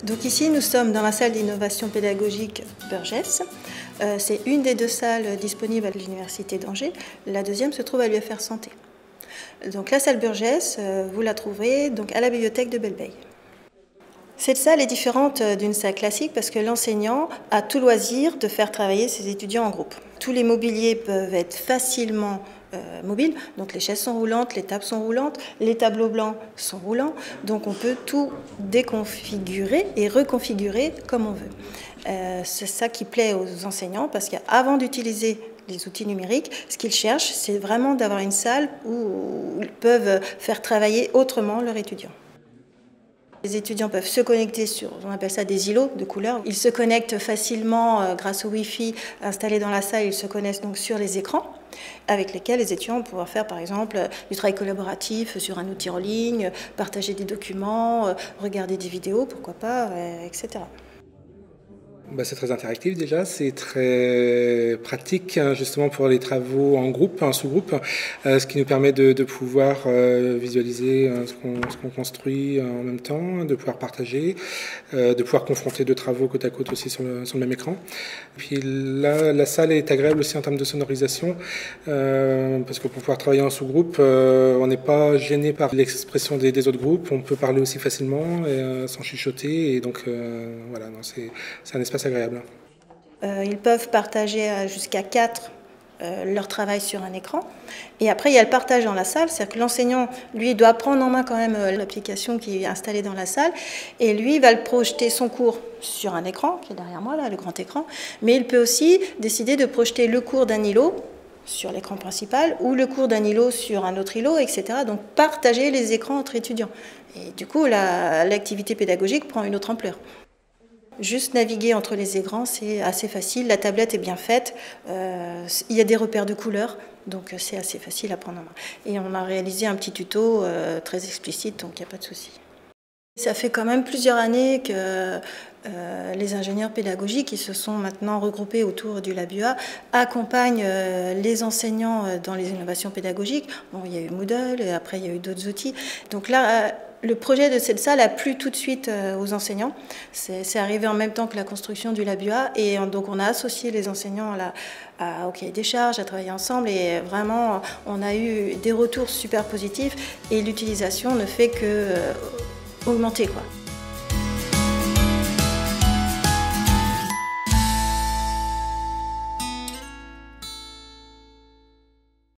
Donc ici, nous sommes dans la salle d'innovation pédagogique Burgess. C'est une des deux salles disponibles à l'Université d'Angers. La deuxième se trouve à l'UFR Santé. Donc la salle Burgess, vous la trouverez donc à la bibliothèque de Belleveille. Cette salle est différente d'une salle classique parce que l'enseignant a tout loisir de faire travailler ses étudiants en groupe. Tous les mobiliers peuvent être facilement mobiles, donc les chaises sont roulantes, les tables sont roulantes, les tableaux blancs sont roulants, donc on peut tout déconfigurer et reconfigurer comme on veut. C'est ça qui plaît aux enseignants parce qu'avant d'utiliser les outils numériques, ce qu'ils cherchent, c'est vraiment d'avoir une salle où ils peuvent faire travailler autrement leurs étudiants. Les étudiants peuvent se connecter sur, on appelle ça des îlots de couleurs. Ils se connectent facilement grâce au Wi-Fi installé dans la salle. Ils se connectent donc sur les écrans avec lesquels les étudiants vont pouvoir faire par exemple du travail collaboratif sur un outil en ligne, partager des documents, regarder des vidéos, pourquoi pas, etc. C'est très interactif déjà, c'est très pratique justement pour les travaux en groupe, en sous-groupe, ce qui nous permet de pouvoir visualiser ce qu'on construit en même temps, de pouvoir partager, de pouvoir confronter deux travaux côte à côte aussi sur le même écran. Puis là, la salle est agréable aussi en termes de sonorisation, parce que pour pouvoir travailler en sous-groupe, on n'est pas gêné par l'expression des autres groupes, on peut parler aussi facilement sans chuchoter, et donc voilà, c'est un espace agréable. Ils peuvent partager jusqu'à 4 leur travail sur un écran. Et après, il y a le partage dans la salle, c'est-à-dire que l'enseignant, lui, doit prendre en main quand même l'application qui est installée dans la salle, et lui va le projeter son cours sur un écran, qui est derrière moi, là, le grand écran, mais il peut aussi décider de projeter le cours d'un îlot sur l'écran principal, ou le cours d'un îlot sur un autre îlot, etc. Donc partager les écrans entre étudiants. Et du coup, l'activité pédagogique prend une autre ampleur. Juste naviguer entre les écrans, c'est assez facile. La tablette est bien faite. Il y a des repères de couleurs, donc c'est assez facile à prendre en main. Et on a réalisé un petit tuto très explicite, donc il n'y a pas de souci. Ça fait quand même plusieurs années que les ingénieurs pédagogiques qui se sont maintenant regroupés autour du LabUA accompagnent les enseignants dans les innovations pédagogiques. Bon, il y a eu Moodle et après il y a eu d'autres outils. Donc là, le projet de cette salle a plu tout de suite aux enseignants. C'est arrivé en même temps que la construction du LabUA et donc on a associé les enseignants au cahier des charges, à travailler ensemble et vraiment on a eu des retours super positifs et l'utilisation ne fait que augmenter, quoi.